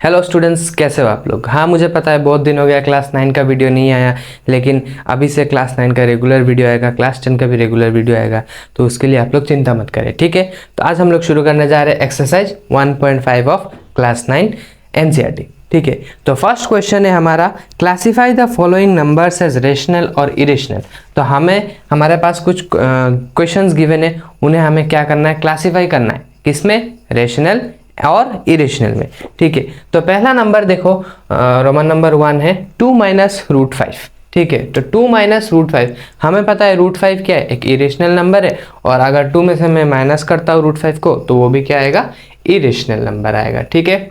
Hello students, कैसे हो आप लोग। हाँ, मुझे पता है बहुत दिन हो गया क्लास 9 का वीडियो नहीं आया, लेकिन अभी से क्लास 9 का रेगुलर वीडियो आएगा, क्लास 10 का भी रेगुलर वीडियो आएगा, तो उसके लिए आप लोग चिंता मत करें, ठीक है। तो आज हम लोग शुरू करने जा रहे हैं एक्सरसाइज 1.5 ऑफ क्लास 9 एनसीईआरटी, ठीक है। तो फर्स्ट क्वेश्चन है हमारा, classify the following numbers as rational और इरेशनल। तो हमारे पास कुछ क्वेश्चंस गिवन है, उन्हें हमें क्या करना है, क्लासीफाई करना है, किसमें, रेशनल और इरेशनल में, ठीक है। तो पहला नंबर देखो, रोमन नंबर 1 है 2 माइनस रूट 5, ठीक है। तो 2 माइनस रूट 5, हमें पता है रूट 5 क्या है, एक इरेशनल नंबर है, और अगर 2 में से मैं माइनस करता हूँ रूट 5 को, तो वो भी क्या आएगा, इरेशनल नंबर आएगा, ठीक है।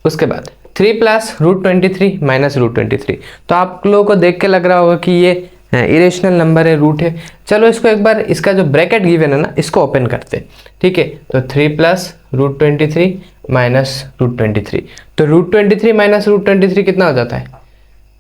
उसके बाद 3 प्लस रूट 23 माइनस रूट 23, तो आप लोगों को देख के लग रहा होगा कि ये इरेशनल नंबर है, रूट है। चलो इसको एक बार, इसका जो ब्रैकेट गिवन है ना, इसको ओपन करते हैं, ठीक है। तो 3 प्लस रूट 23 माइनस रूट 23, तो रूट 23 माइनस रूट 23 कितना हो जाता है,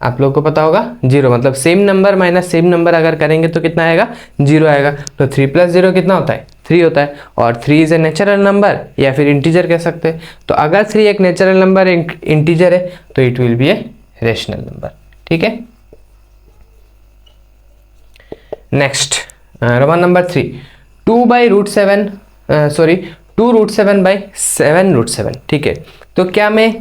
आप लोगों को पता होगा, 0। मतलब same number minus same number अगर करेंगे तो कितना आएगा, 0 आएगा। तो 3 प्लस 0 कितना होता है, 3 होता है, और 3 इज ए नेचुरल नंबर या फिर इंटीजर कह सकते हैं। तो अगर 3 एक नेचुरल नंबर इंटीजर है तो it will be a rational number, ठीक है। Next Roman number 3, 2 by root 7 2 root 7 by 7 root 7, ठीक है। तो क्या मैं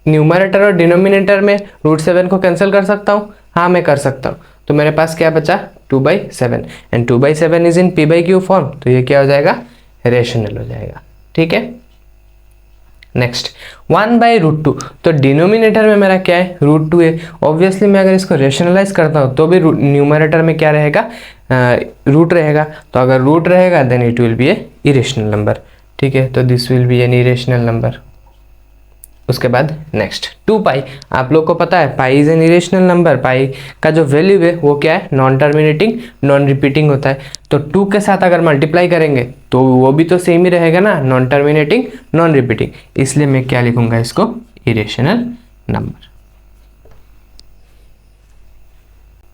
न्यूमरेटर और डिनोमिनेटर में रूट 7 को कैंसिल कर सकता हूँ? हाँ, मैं कर सकता हूँ। तो मेरे पास क्या बचा, 2/7, and 2/7 is in p/q form, तो ये क्या हो जाएगा, रेशनल हो जाएगा, ठीक है। नेक्स्ट 1/√2, तो डिनोमिनेटर में मेरा क्या है, √2 है। ऑब्वियसली मैं अगर इसको रेशनलाइज करता हूँ तो भी न्यूमरेटर में क्या रहेगा, रूट रहेगा। तो अगर रूट रहेगा then it will be a irrational number, ठीक है। तो this will be an irrational number. उसके बाद नेक्स्ट 2 पाई, आप लोग को पता है pi is an irrational number. Pi का जो वैल्यू है वो क्या है, नॉन टर्मिनेटिंग नॉन रिपीटिंग होता है। तो 2 के साथ अगर मल्टीप्लाई करेंगे तो वो भी तो सेम ही रहेगा ना, नॉन टर्मिनेटिंग नॉन रिपीटिंग, इसलिए मैं क्या लिखूंगा इसको, irrational number.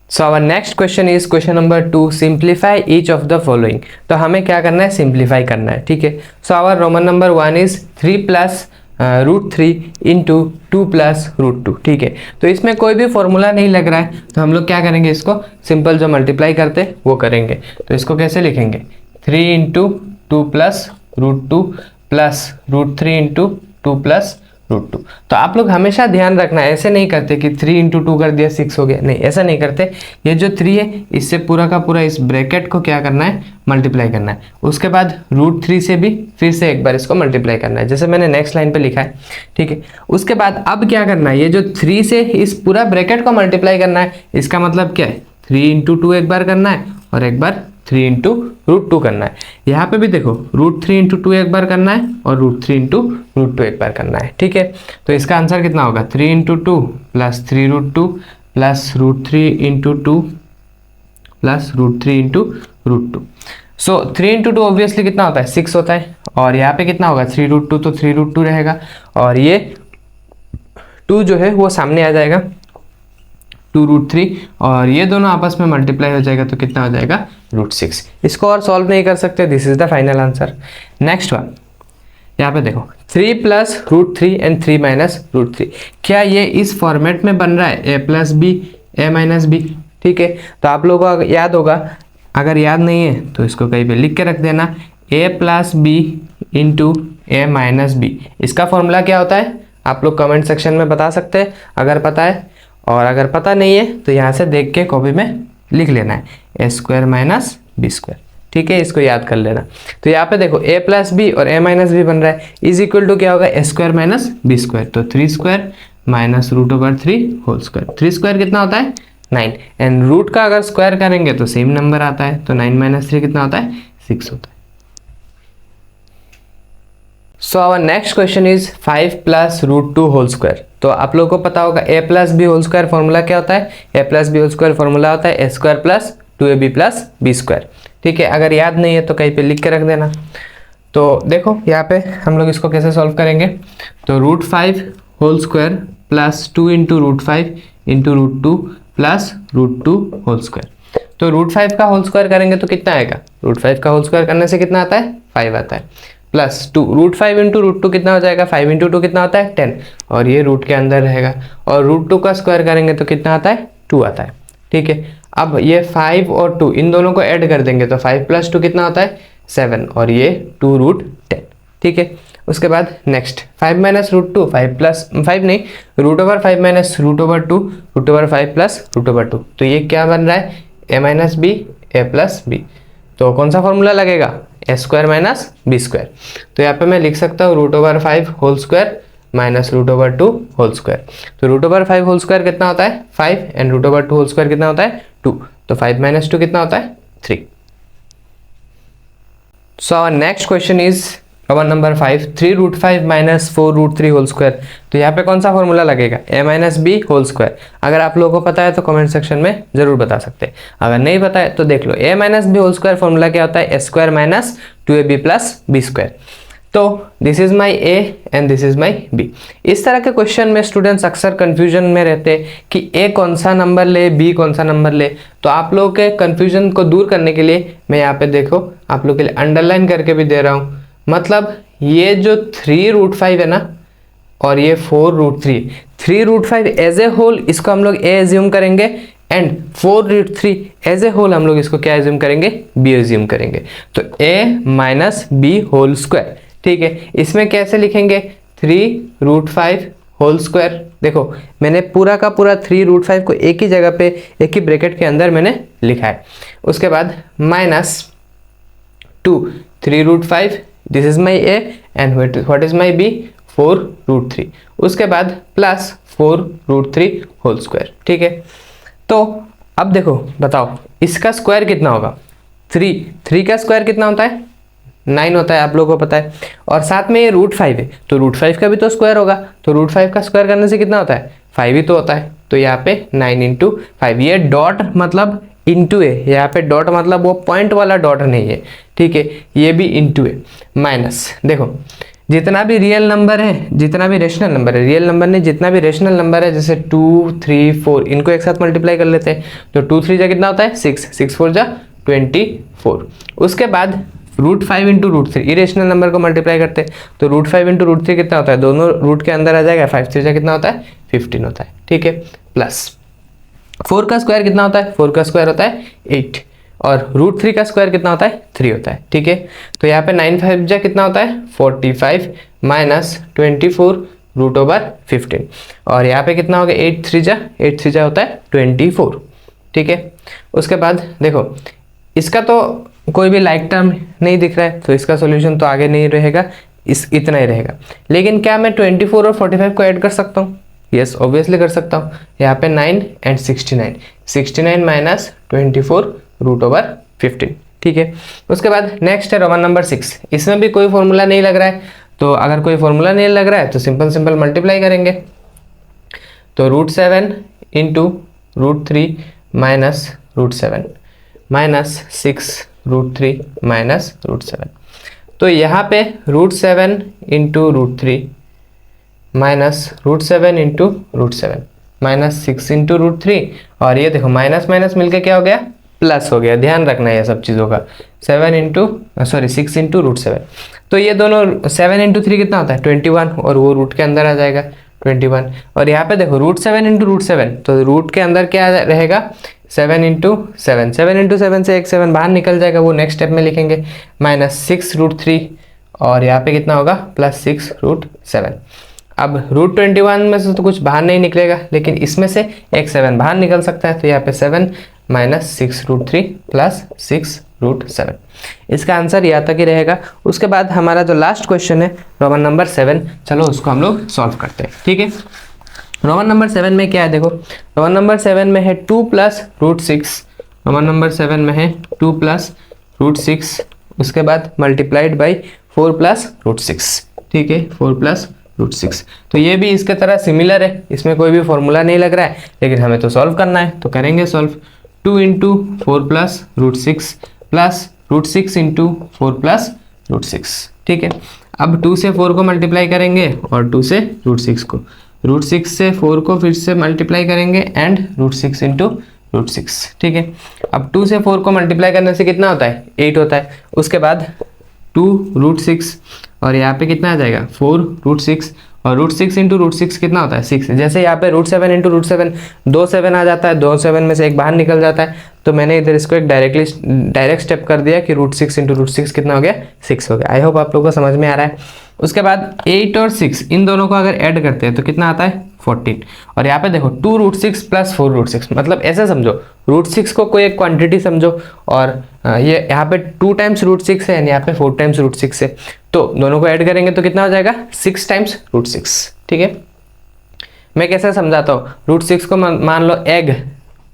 So our next question is question number 2, simplify each of the following. तो हमें क्या करना है, सिंप्लीफाई करना है, ठीक है। So our Roman number 1 is 3 plus √3 into 2 plus √2, ठीक है। तो इसमें कोई भी फॉर्मूला नहीं लग रहा है, तो हम लोग क्या करेंगे, इसको सिंपल जो मल्टीप्लाई करते हैं वो करेंगे। तो इसको कैसे लिखेंगे, 3 into 2 plus √2 plus √3 into 2 plus √2। तो आप लोग हमेशा ध्यान रखना, ऐसे नहीं करते कि 3 इंटू 2 कर दिया 6 हो गया, नहीं ऐसा नहीं करते। ये जो 3 है इससे पूरा का पूरा इस ब्रैकेट को क्या करना है, मल्टीप्लाई करना है। उसके बाद √3 से भी फिर से एक बार इसको मल्टीप्लाई करना है, जैसे मैंने नेक्स्ट लाइन पे लिखा है, ठीक है। उसके बाद अब क्या करना है, ये जो 3 से इस पूरा ब्रैकेट को मल्टीप्लाई करना है, इसका मतलब क्या है, 3 इंटू 2 एक बार करना है और एक बार 3 इंटू √2 करना है। यहाँ पे भी देखो √3 इंटू 2 एक बार करना है और √3 इंटू √2 एक बार करना है, ठीक है। तो इसका आंसर कितना होगा, 3 into 2 plus 3√2 plus √3 into 2 plus √3 into √2। सो 3 इंटू 2 ऑब्वियसली कितना होता है, 6 होता है, और यहाँ पे कितना होगा 3√2, तो 3√2 रहेगा, और ये 2 जो है वो सामने आ जाएगा 2√3, और ये दोनों आपस में मल्टीप्लाई हो जाएगा तो कितना हो जाएगा, √6। इसको और सॉल्व नहीं कर सकते, this is the final answer. Next one, यहाँ पे देखो 3 प्लस √3 एंड 3 माइनस √3, क्या ये इस फॉर्मेट में बन रहा है, a plus B a minus B, ठीक है। तो आप लोगों को याद होगा, अगर याद नहीं है तो इसको कहीं पे लिख के रख देना, a plus B into a minus B. इसका फॉर्मूला क्या होता है, आप लोग कमेंट सेक्शन में बता सकते हैं अगर पता है, और अगर पता नहीं है तो यहाँ से देख के कॉपी में लिख लेना है, a² माइनस b², ठीक है। इसको याद कर लेना। तो यहाँ पे देखो a प्लस बी और a माइनस बी बन रहा है, इज इक्वल टू क्या होगा, a² माइनस b², तो 3² माइनस √3 होल स्क्वायर। 3² कितना होता है, 9, एंड रूट का अगर स्क्वायर करेंगे तो सेम नंबर आता है, तो 9 माइनस 3 कितना होता है, 6 होता है। So our next question is 5 plus √2 whole square. तो आप लोगों को पता होगा a plus B whole square formula क्या होता है, a plus B whole square formula होता है a² plus 2ab plus b², ठीक है। अगर याद नहीं है तो कहीं पे लिख के रख देना। तो देखो यहाँ पे हम लोग इसको कैसे सॉल्व करेंगे, तो √5 whole square plus 2 into √5 into √2 plus √2 whole square. तो √5 का होल स्क्वायर करेंगे तो कितना आएगा, √5 का होल स्क्वायर करने से कितना आता है, 5 आता है। प्लस 2, रूट 5 इंटू रूट 2 कितना हो जाएगा, 5 इंटू 2 कितना होता है 10, और ये रूट के अंदर रहेगा, और रूट 2 का स्क्वायर करेंगे तो कितना आता है 2 आता है, ठीक है। अब ये 5 और 2 इन दोनों को ऐड कर देंगे तो 5 प्लस 2 कितना होता है 7, और ये 2 रूट 10, ठीक है। उसके बाद नेक्स्ट 5 माइनस रूट 2, 5 प्लस 5 नहीं, root over 5 minus root over 2, root over 5 plus root over 2, तो ये क्या बन रहा है A minus B A plus B. तो कौन सा फॉर्मूला लगेगा, A square minus B square. तो यहाँ पे मैं लिख सकता हूँ root over 5 whole square minus root over 2 whole square. तो रूट ओवर 5 होल स्क्वायर कितना होता है 5, and root over 2 whole square कितना होता है 2, तो 5 माइनस 2 कितना होता है 3। So our next question is problem number 5, 3 root 5 minus 4 root 3 whole square. तो यहाँ पे कौन सा फॉर्मूला लगेगा, A minus B whole square. अगर आप लोगों को पता है तो कमेंट सेक्शन में जरूर बता सकते हैं, अगर नहीं पता है तो देख लो। A minus B whole square formula क्या होता है, A square minus 2ab plus B square. तो this is my A and this is my B. इस तरह के क्वेश्चन में स्टूडेंट्स अक्सर कंफ्यूजन में रहते हैं कि ए कौन सा नंबर ले, बी कौन सा नंबर ले। तो आप लोगों के कंफ्यूजन को दूर करने के लिए मैं यहाँ पे देखो आप लोग के लिए अंडरलाइन करके भी दे रहा हूँ। मतलब ये जो 3 रूट 5 है ना, और ये 4 root 3, 3 root 5 as a whole इसको हम लोग ए एज्यूम करेंगे, and 4 root 3 as a whole हम लोग इसको क्या एज्यूम करेंगे, बी एज्यूम करेंगे। तो ए माइनस बी होल स्क्वायर, ठीक है। इसमें कैसे लिखेंगे, 3 रूट 5 होल स्क्वायर। देखो मैंने पूरा का पूरा 3 रूट 5 को एक ही जगह पे एक ही ब्रैकेट के अंदर मैंने लिखा है। उसके बाद minus 2 3 root 5, this is my A and what is my B 4 root 3। उसके बाद प्लस 4 रूट 3 होल स्क्वायर, ठीक है। तो अब देखो बताओ इसका स्क्वायर कितना होगा, 3 का स्क्वायर कितना होता है 9 होता है, आप लोगों को पता है। और साथ में ये रूट 5 है, तो रूट 5 का भी तो स्क्वायर होगा, तो रूट 5 का स्क्वायर करने से कितना होता है 5 ही तो होता है। तो यहाँ पे 9 इंटू 5, ये डॉट मतलब इंटू है, यहाँ पे डॉट मतलब वो पॉइंट वाला डॉट नहीं है, ठीक है, ये भी इंटू है। माइनस देखो जितना भी रियल नंबर है, जितना भी रेशनल नंबर है, रियल नंबर नहीं जितना भी रेशनल नंबर है, जैसे 2 3 4 इनको एक साथ मल्टीप्लाई कर लेते हैं। तो 2 3 जा कितना होता है 6, 6 4 जा 24। उसके बाद root 5 into root 3 irrational number को मल्टीप्लाई करते हैं, तो रूट 5 इंटू रूट 3 कितना होता है, दोनों रूट के अंदर आ जाएगा, 5 3 जा कितना होता है 15 होता है, ठीक है। प्लस 4 का स्क्वायर कितना होता है, 4 का स्क्वायर होता है 8, और रूट 3 का स्क्वायर कितना होता है 3 होता है, ठीक है। तो यहाँ पे 9 5 जा कितना होता है 45 माइनस 24 रूट ओवर 15, और यहाँ पे कितना हो गया 8 3 जा होता है 24, ठीक है। उसके बाद देखो इसका तो कोई भी लाइक टर्म नहीं दिख रहा है, तो इसका सॉल्यूशन तो आगे नहीं रहेगा, इतना ही रहेगा। लेकिन क्या मैं 24 और 45 को ऐड कर सकता हूँ, यस ऑब्वियसली कर सकता हूँ। यहाँ पे 9 एंड 69 माइनस 24 रूट ओवर 15, ठीक है। उसके बाद नेक्स्ट है रोमन नंबर 6, इसमें भी कोई फॉर्मूला नहीं लग रहा है। तो अगर कोई फॉर्मूला नहीं लग रहा है तो सिंपल मल्टीप्लाई करेंगे। तो root 7 into root 3 minus root 7 minus 6 root 3 minus root 7। तो यहाँ पे root 7 into root 3 minus root 7 into root 7 minus 6 into root 3, और ये देखो माइनस माइनस मिलके क्या हो गया प्लस हो गया, ध्यान रखना है ये सब चीज़ों का। 6 इंटू रूट 7, तो ये दोनों 7 इंटू 3 कितना होता है 21, और वो रूट के अंदर आ जाएगा 21। और यहाँ पे देखो रूट 7 इंटू रूट 7, तो रूट के अंदर क्या रहेगा 7 इंटू 7, 7 इंटू 7 से एक 7 बाहर निकल जाएगा, वो नेक्स्ट स्टेप में लिखेंगे। माइनस 6 रूट 3, और यहाँ पे कितना होगा प्लस 6 रूट 7। अब रूट 21 में से तो कुछ बाहर नहीं निकलेगा, लेकिन इसमें से एक 7 बाहर निकल सकता है, तो यहाँ पे 7 माइनस 6 रूट 3 प्लस 6 रूट 7। इसका आंसर यहाँ तक ही रहेगा। उसके बाद हमारा जो लास्ट क्वेश्चन है रोमन नंबर 7, चलो उसको हम लोग सॉल्व करते हैं, ठीक है। रोमन नंबर 7 में क्या है देखो, रोमन नंबर 7 में है 2 प्लस रूट 6, रोमन नंबर 7 में है 2 प्लस रूट 6, उसके बाद मल्टीप्लाइड बाई 4 प्लस रूट 6, ठीक है, 4 प्लस रूट 6। तो ये भी इसके तरह सिमिलर है, इसमें कोई भी फॉर्मूला नहीं लग रहा है, लेकिन हमें तो सॉल्व करना है, तो करेंगे solve. 2 into 4 plus root 6 plus root 6 into 4 plus root 6, ठीक है। अब 2 से 4 को मल्टीप्लाई करेंगे और 2 से रूट 6 को, रूट 6 से 4 को फिर से मल्टीप्लाई करेंगे एंड रूट 6 इंटू रूट 6, ठीक है। अब 2 से 4 को मल्टीप्लाई करने से कितना होता है 8 होता है। उसके बाद 2√6 और यहाँ पे कितना आ जाएगा 4√6 और √6 इंटू √6 कितना होता है 6। जैसे यहाँ पे √7 इंटू √7 दो 7 आ जाता है, दो 7 में से एक बाहर निकल जाता है, तो मैंने इधर इसको एक डायरेक्ट स्टेप कर दिया कि √6 इंटू √6 कितना हो गया 6 हो गया। आई होप आप लोगों को समझ में आ रहा है। उसके बाद 8 और 6 इन दोनों को अगर ऐड करते हैं तो कितना आता है 14 और यहाँ पे देखो 2√6 प्लस 4√6 मतलब ऐसे समझो √6 को कोई एक क्वांटिटी समझो और ये यहाँ पे 2 टाइम्स √6 है, यहाँ पे 4 टाइम्स √6 है, तो दोनों को ऐड करेंगे तो कितना हो जाएगा 6 टाइम्स √6। ठीक है, मैं कैसे समझाता हूँ, √6 को मान लो एग,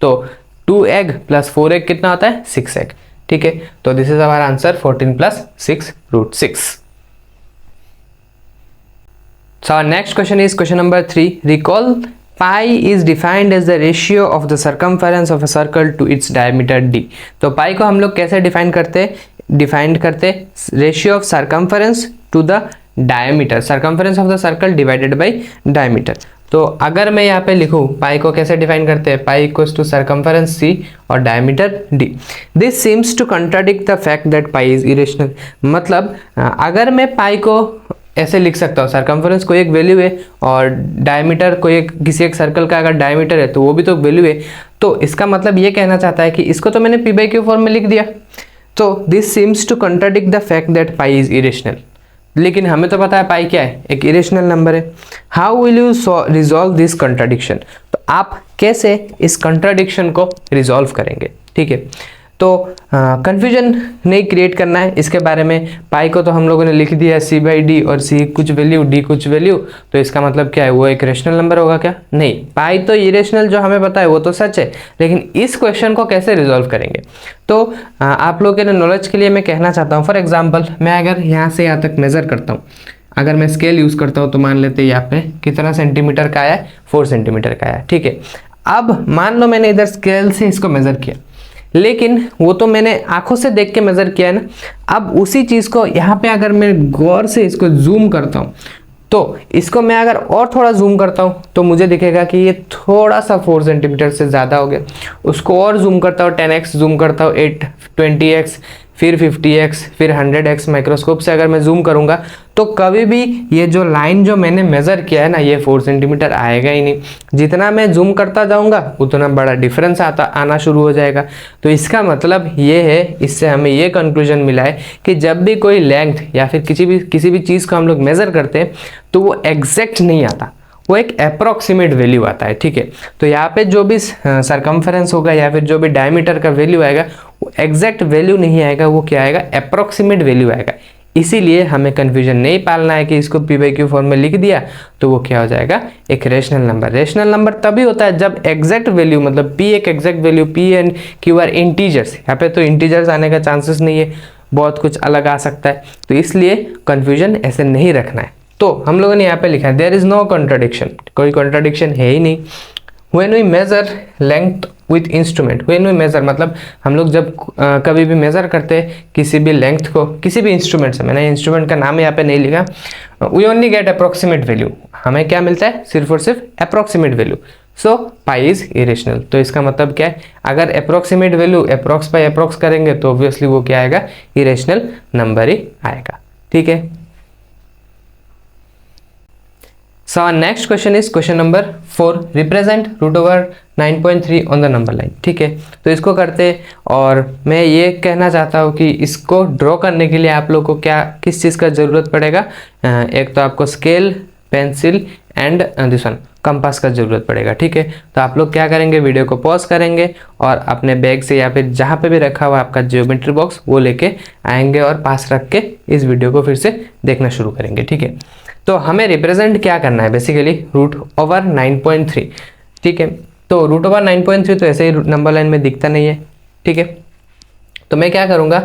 तो 2 एग प्लस 4 एग कितना होता है 6 एग। ठीक है, तो this is our answer 14 plus 6√6। So our next question is question number 3. Recall pi is defined as the ratio of the circumference of a circle to its diameter d. तो pi को हम लोग कैसे define करते ratio of circumference to the diameter, circumference of the circle divided by diameter. तो अगर मैं यहाँ पे लिखूँ पाई को कैसे डिफाइन करते हैं, pi equals to circumference c और diameter d। This seems to contradict the fact that pi is irrational. मतलब अगर मैं पाई को ऐसे लिख सकता हूँ, सर्कमफरेंस कोई एक वैल्यू है और डायमीटर कोई एक किसी एक सर्कल का अगर डायमीटर है तो वो भी तो वैल्यू है, तो इसका मतलब ये कहना चाहता है कि इसको तो मैंने p/q फॉर्म में लिख दिया। तो this seems to contradict the fact that pi is irrational. लेकिन हमें तो पता है पाई क्या है, एक इरेशनल नंबर है। How will you resolve this contradiction, तो आप कैसे इस कंट्राडिक्शन को रिजॉल्व करेंगे। ठीक है, तो कंफ्यूजन नहीं क्रिएट करना है इसके बारे में। पाई को तो हम लोगों ने लिख दिया c/d और c कुछ वैल्यू d कुछ वैल्यू, तो इसका मतलब क्या है, वो एक रेशनल नंबर होगा क्या? नहीं, पाई तो इरेशनल जो हमें पता है वो तो सच है, लेकिन इस क्वेश्चन को कैसे रिजॉल्व करेंगे। तो आप लोगों के नॉलेज के लिए मैं कहना चाहता हूँ, फॉर एग्जाम्पल मैं अगर यहाँ से यहाँ तक मेजर करता हूँ, अगर मैं स्केल यूज़ करता हूँ तो मान लेते हैं यहाँ पे कितना सेंटीमीटर का आया है, 4 सेंटीमीटर का आया। ठीक है, अब मान लो मैंने इधर स्केल से इसको मेजर किया, लेकिन वो तो मैंने आंखों से देख के मेजर किया है ना। अब उसी चीज़ को यहाँ पे अगर मैं गौर से इसको जूम करता हूँ, तो इसको मैं अगर और थोड़ा जूम करता हूँ तो मुझे दिखेगा कि ये थोड़ा सा 4 सेंटीमीटर से ज़्यादा हो गया। उसको और जूम करता हूँ, 10x जूम करता हूँ, 20x, फिर 50x, फिर 100x माइक्रोस्कोप से अगर मैं जूम करूँगा तो कभी भी ये जो लाइन जो मैंने मेज़र किया है ना, ये 4 सेंटीमीटर आएगा ही नहीं। जितना मैं जूम करता जाऊँगा उतना बड़ा डिफरेंस आना शुरू हो जाएगा। तो इसका मतलब ये है, इससे हमें ये कंक्लूजन मिला है कि जब भी कोई लेंथ या फिर किसी भी चीज़ को हम लोग मेज़र करते हैं तो वो एग्जैक्ट नहीं आता, वो एक अप्रॉक्सीमेट वैल्यू आता है। ठीक है, तो यहाँ पे जो भी सरकमफरेंस होगा या फिर जो भी डायमीटर का वैल्यू आएगा वो एग्जैक्ट वैल्यू नहीं आएगा, वो क्या आएगा, अप्रॉक्सीमेट वैल्यू आएगा। इसीलिए हमें कन्फ्यूजन नहीं पालना है कि इसको p/q फॉर्म में लिख दिया तो वो क्या हो जाएगा, एक रेशनल नंबर। रेशनल नंबर तभी होता है जब एग्जैक्ट वैल्यू, मतलब p एक exact value, p and q are integers. यहाँ पे तो इंटीजर्स आने का चांसेस नहीं है, बहुत कुछ अलग आ सकता है, तो इसलिए कन्फ्यूजन ऐसे नहीं रखना है। तो हम लोगों ने यहाँ पे लिखा है देयर इज नो कॉन्ट्राडिक्शन, कोई कॉन्ट्राडिक्शन है ही नहीं। When we measure length with instrument, when we measure मतलब हम लोग जब कभी भी मेजर करते हैं किसी भी लेंथ को किसी भी इंस्ट्रूमेंट से, मैंने इंस्ट्रूमेंट का नाम यहाँ पे नहीं लिखा, we only get approximate value. हमें क्या मिलता है, सिर्फ और सिर्फ approximate value. So pi is irrational. तो इसका मतलब क्या है, अगर approximate value approx by approx करेंगे तो ऑब्वियसली वो क्या आएगा, इरेशनल नंबर ही आएगा। ठीक है, So our next question is question number 4. Represent √9.3 on the number line. ठीक है, तो इसको करते, और मैं ये कहना चाहता हूँ कि इसको ड्रॉ करने के लिए आप लोग को किस चीज़ का ज़रूरत पड़ेगा। एक तो आपको scale, pencil and this one compass का ज़रूरत पड़ेगा। ठीक है, तो आप लोग क्या करेंगे, वीडियो को पॉज करेंगे और अपने बैग से या फिर जहाँ पे भी रखा हुआ आपका ज्योमेट्री बॉक्स वो लेके आएंगे और पास रख के इस वीडियो को फिर से देखना शुरू करेंगे। ठीक है, तो हमें रिप्रेजेंट क्या करना है, बेसिकली √9.3। ठीक है, तो √9.3 तो ऐसे ही नंबर लाइन में दिखता नहीं है। ठीक है, तो मैं क्या करूँगा,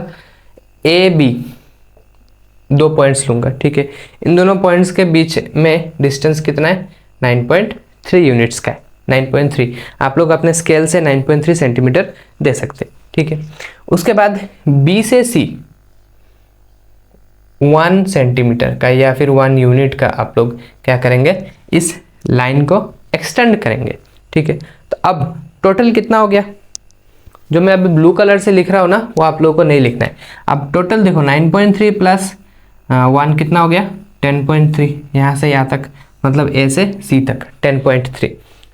AB 2 पॉइंट्स लूँगा। ठीक है, इन दोनों पॉइंट्स के बीच में डिस्टेंस कितना है, 9.3 यूनिट्स का है। 9.3 आप लोग अपने स्केल से 9.3 सेंटीमीटर दे सकते हैं। ठीक है, उसके बाद B से C 1 सेंटीमीटर का या फिर 1 यूनिट का आप लोग क्या करेंगे, इस लाइन को एक्सटेंड करेंगे। ठीक है, तो अब टोटल कितना हो गया, जो मैं अभी ब्लू कलर से लिख रहा हूँ ना वो आप लोगों को नहीं लिखना है। अब टोटल देखो 9.3 प्लस 1 कितना हो गया 10.3, यहाँ से यहाँ तक मतलब ए से सी तक 10.3,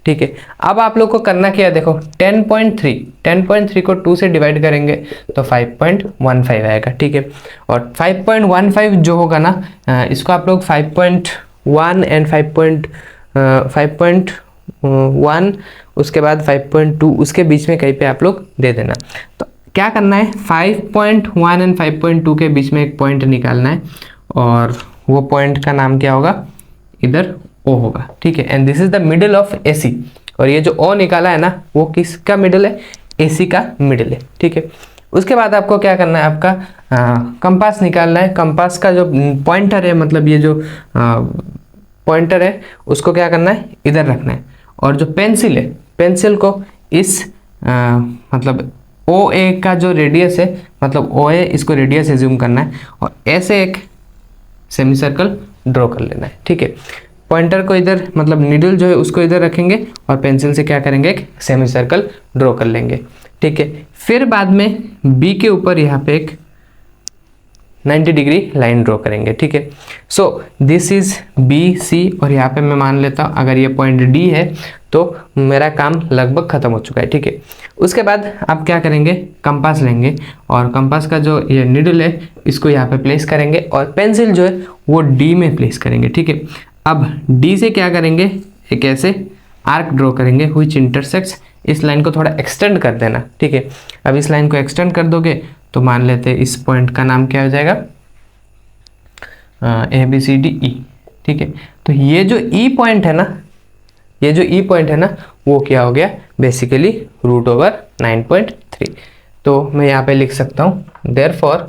ठीक है। अब आप लोग को करना क्या है, देखो 10.3 को 2 से डिवाइड करेंगे तो 5.15 आएगा, ठीक है। और 5.15 जो होगा ना इसको आप लोग 5.1 एंड 5.1 उसके बाद 5.2 उसके बीच में कहीं पे आप लोग दे देना। तो क्या करना है 5.1 एंड 5.2 के बीच में एक पॉइंट निकालना है और वो पॉइंट का नाम क्या होगा, इधर ओ होगा, ठीक है। And this is the middle of AC, और ये जो ओ निकाला है ना वो किसका मिडिल है, एसी का मिडिल है, ठीक है। उसके बाद आपको क्या करना है, आपका कंपास निकालना है। कंपास का जो पॉइंटर है मतलब ये जो पॉइंटर है उसको क्या करना है, इधर रखना है। और जो पेंसिल है, पेंसिल को इस मतलब ओ ए का जो रेडियस है मतलब ओ ए इसको रेडियस एज्यूम करना है और ऐसे एक सेमी सर्कल ड्रॉ कर लेना है, ठीक है। पॉइंटर को इधर मतलब नीडल जो है उसको इधर रखेंगे और पेंसिल से क्या करेंगे, एक सेमी सर्कल ड्रॉ कर लेंगे, ठीक है। फिर बाद में बी के ऊपर यहाँ पे एक 90 डिग्री लाइन ड्रॉ करेंगे, ठीक है। So this is B C, और यहाँ पे मैं मान लेता हूँ अगर ये पॉइंट डी है तो मेरा काम लगभग खत्म हो चुका है, ठीक है। उसके बाद आप क्या करेंगे, कंपास लेंगे और कंपास का जो ये नीडल है इसको यहाँ पे प्लेस करेंगे और पेंसिल जो है वो डी में प्लेस करेंगे, ठीक है। अब डी से क्या करेंगे, एक ऐसे आर्क ड्रॉ करेंगे व्हिच इंटरसेक्ट्स, इस लाइन को थोड़ा एक्सटेंड कर देना, ठीक है। अब इस लाइन को एक्सटेंड कर दोगे तो मान लेते हैं इस पॉइंट का नाम क्या हो जाएगा, A B C D E, ठीक है। तो ये जो ई पॉइंट है ना, ये जो ई पॉइंट है ना वो क्या हो गया, बेसिकली √9.3। तो मैं यहाँ पे लिख सकता हूँ therefore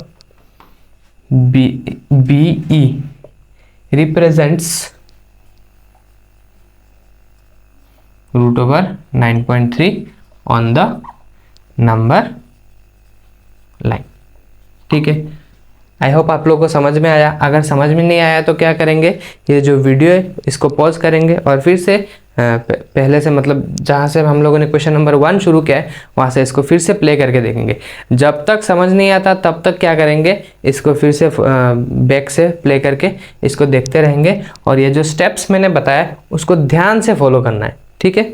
B E represents √9.3 on the number line, ठीक है। आई होप आप लोगों को समझ में आया। अगर समझ में नहीं आया तो क्या करेंगे, ये जो वीडियो है इसको पॉज करेंगे और फिर से पहले से मतलब जहाँ से हम लोगों ने क्वेश्चन नंबर 1 शुरू किया है वहाँ से इसको फिर से प्ले करके देखेंगे। जब तक समझ नहीं आता तब तक क्या करेंगे, इसको फिर से बैक से प्ले करके इसको देखते रहेंगे और ये जो स्टेप्स मैंने बताया उसको ध्यान से फॉलो करना है, ठीक है।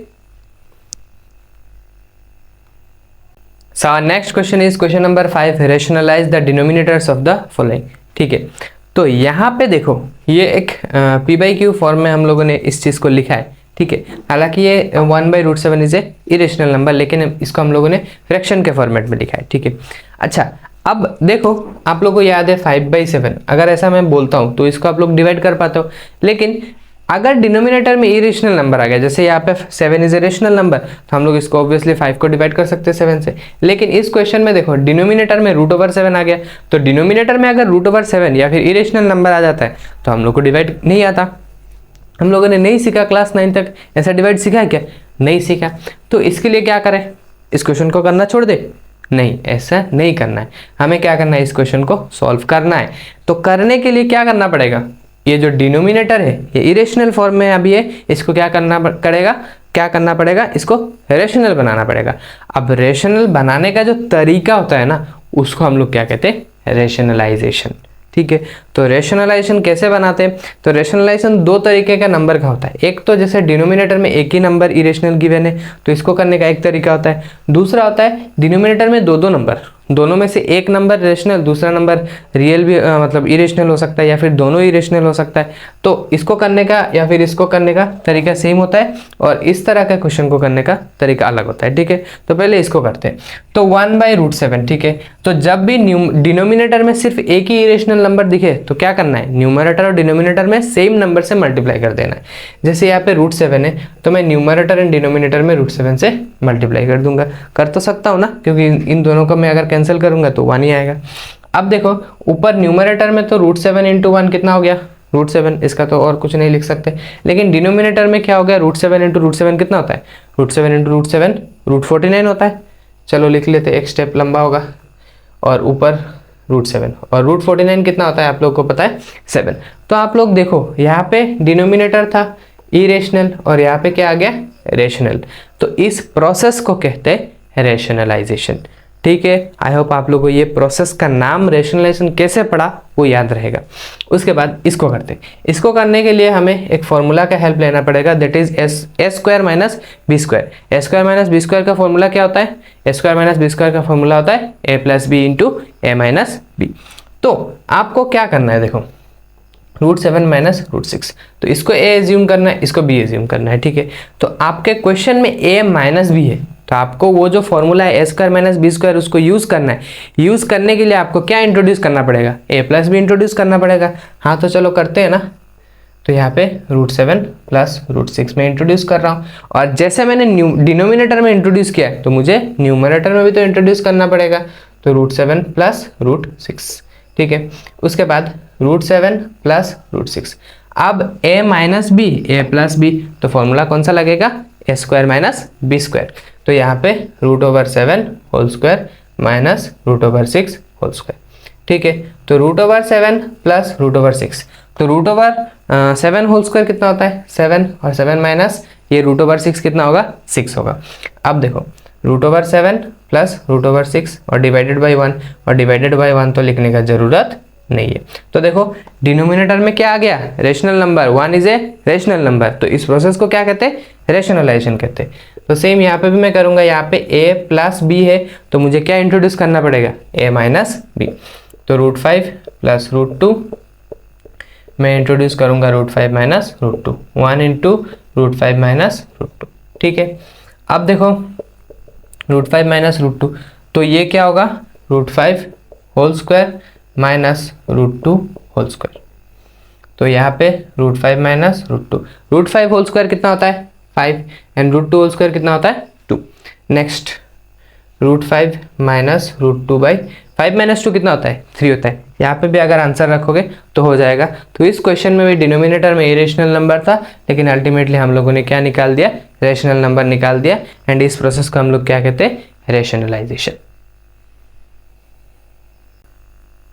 So our next question is question number 5, rationalize the denominators of the following, ठीक है। तो यहाँ पे देखो ये एक p/q फॉर्म में हम लोगों ने इस चीज़ को लिखा है, ठीक है। हालांकि ये 1/√7 इज ए इरेशनल नंबर, लेकिन इसको हम लोगों ने फ्रैक्शन के फॉर्मेट में लिखा है, ठीक है। अच्छा अब देखो आप लोगों को याद है 5/7, अगर ऐसा मैं बोलता हूँ तो इसको आप लोग डिवाइड कर पाते हो, लेकिन अगर डिनोमिनेटर में इरेशनल नंबर आ गया, जैसे यहाँ पे 7 इज ए रेशनल नंबर, तो हम लोग इसको ऑब्वियसली 5 को डिवाइड कर सकते हैं 7 से। लेकिन इस क्वेश्चन में देखो डिनोमिनेटर में √7 आ गया, तो डिनोमिनेटर में अगर √7 या फिर इरेशनल नंबर आ जाता है तो हम लोग को डिवाइड नहीं आता। हम लोगों ने नहीं सीखा क्लास 9 तक, ऐसा डिवाइड सीखा है क्या, नहीं सीखा। तो इसके लिए क्या करें, इस क्वेश्चन को करना छोड़ दे, नहीं ऐसा नहीं करना है, हमें क्या करना है, इस क्वेश्चन को सॉल्व करना है। तो करने के लिए क्या करना पड़ेगा, ये जो डिनोमिनेटर है ये इरेशनल फॉर्म में अभी है, इसको क्या करना पड़ेगा, इसको रेशनल बनाना पड़ेगा। अब रेशनल बनाने का जो तरीका होता है ना उसको हम लोग क्या कहते हैं, रेशनलाइजेशन, ठीक है। तो रेशनलाइजेशन कैसे बनाते हैं, तो रेशनलाइजेशन 2 तरीके का नंबर का होता है। एक तो जैसे डिनोमिनेटर में एक ही नंबर इरेशनल गिवन है तो इसको करने का एक तरीका होता है। दूसरा होता है डिनोमिनेटर में 2 नंबर, दोनों में से एक नंबर रेशनल, दूसरा नंबर रियल भी मतलब इरेशनल हो सकता है या फिर दोनों इरेशनल हो सकता है। तो इसको करने का या फिर इसको करने का तरीका सेम होता है और इस तरह का क्वेश्चन को करने का तरीका अलग होता है, ठीक है। तो पहले इसको करते हैं। तो 1/√7, ठीक है। तो जब भी डिनोमिनेटर में सिर्फ एक ही इरेशनल नंबर दिखे तो क्या करना है, न्यूमरेटर और डिनोमिनेटर में सेम नंबर से मल्टीप्लाई कर देना है। जैसे यहाँ पे √7 है तो मैं न्यूमरेटर एंड डिनोमिनेटर में √7 से मल्टीप्लाई कर दूंगा, कर तो सकता हूँ ना, क्योंकि इन दोनों को मैं अगर कैंसिल करूंगा तो 1 ही आएगा। अब देखो ऊपर न्यूमरेटर में तो √7 × 1 कितना हो गया, √7, इसका तो और कुछ नहीं लिख सकते। लेकिन डिनोमिनेटर में क्या हो गया, √7 × √7 कितना होता है, √7 × √7 √49 होता है। चलो लिख लेते, एक स्टेप लंबा होगा। और ऊपर √7 और √49 कितना होता है आप लोग को पता है, 7। तो आप लोग देखो यहाँ पे डिनोमिनेटर था इरेशनल और यहाँ पे क्या आ गया, रेशनल। तो इस प्रोसेस को कहते हैं रेशनलाइजेशन। ठीक है, आई होप आप लोगों को ये प्रोसेस का नाम रेशनलाइजेशन कैसे पढ़ा वो याद रहेगा। उसके बाद इसको करते हैं। इसको करने के लिए हमें एक फॉर्मूला का हेल्प लेना पड़ेगा, that is A square minus B square. A square minus B square का फॉर्मूला क्या होता है? A square minus B square का फॉर्मूला होता है A plus B into A minus B. तो आपको क्या करना है, देखो √7 माइनस √6, तो इसको ए एज्यूम करना है, इसको बी एज्यूम करना है। ठीक है, तो आपके क्वेश्चन में ए माइनस बी है, तो आपको वो जो फॉर्मूला है A square minus B square उसको यूज करना है। यूज करने के लिए आपको क्या इंट्रोड्यूस करना पड़ेगा? ए प्लस बी इंट्रोड्यूस करना पड़ेगा। हाँ तो चलो करते हैं ना। तो यहाँ पे √7 प्लस √6 में इंट्रोड्यूस कर रहा हूँ, और जैसे मैंने डिनोमिनेटर में इंट्रोड्यूस किया है तो मुझे न्यूमरेटर में भी तो इंट्रोड्यूस करना पड़ेगा। तो √7 प्लस √6। ठीक है, उसके बाद √7 प्लस √6। अब a minus B, A plus B, तो फॉर्मूला कौन सा लगेगा? A square minus B square. तो यहाँ पे √7 whole square minus √6 whole square. ठीक है, तो √7 प्लस √6, तो √7 होल स्क्वायर कितना होता है? 7, और 7 माइनस ये √6 कितना होगा? 6 होगा। अब देखो √7 प्लस √6 और डिवाइडेड बाई 1, और डिवाइडेड बाई 1 तो लिखने का जरूरत नहीं है। तो देखो डिनोमिनेटर में क्या आ गया? Rational number. 1 is a rational number, तो इस प्रोसेस को क्या कहते हैं? रेशनलाइजेशन कहते हैं। तो सेम यहाँ पे भी मैं करूंगा। यहाँ पे a प्लस बी है, तो मुझे क्या इंट्रोड्यूस करना पड़ेगा? a minus B. तो √5 प्लस √2 मैं इंट्रोड्यूस करूंगा √5 माइनस √2, 1 इंटू √5 माइनस √2। ठीक है, अब देखो √5 माइनस √2, तो ये क्या होगा? √5 whole square minus √2 whole square. तो यहाँ पे √5 माइनस √2, √5 होल स्क्वायर कितना होता है? 5, एंड √2 होल स्क्वायर कितना होता है? 2। नेक्स्ट √5 माइनस √2 बाई 5 माइनस 2 कितना होता है? 3 होता है। यहाँ पे भी अगर आंसर रखोगे तो हो जाएगा। तो इस क्वेश्चन में भी डिनोमिनेटर में इरेशनल नंबर था, लेकिन अल्टीमेटली हम लोगों ने क्या निकाल दिया? रेशनल नंबर निकाल दिया। एंड इस प्रोसेस को हम लोग क्या कहते हैं? Rationalization.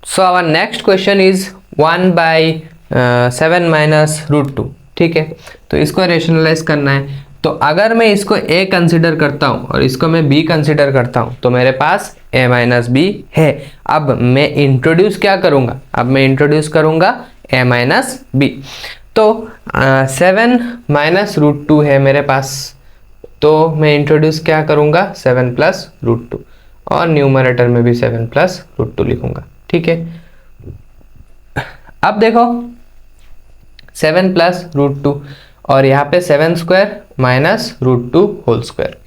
So our next question is 1/7 minus √2। ठीक है, तो इसको रेशनलाइज करना है। तो अगर मैं इसको a कंसिडर करता हूं और इसको मैं b कंसिडर करता हूं, तो मेरे पास a माइनस बी है। अब मैं इंट्रोड्यूस क्या करूंगा? अब मैं इंट्रोड्यूस करूंगा a माइनस बी। तो 7 माइनस √2 है मेरे पास, तो मैं इंट्रोड्यूस क्या करूंगा? 7 प्लस √2, और न्यूमरेटर में भी 7 प्लस √2 लिखूंगा। ठीक है, अब देखो 7 प्लस √2, और यहाँ पे 7 square minus √2 whole square.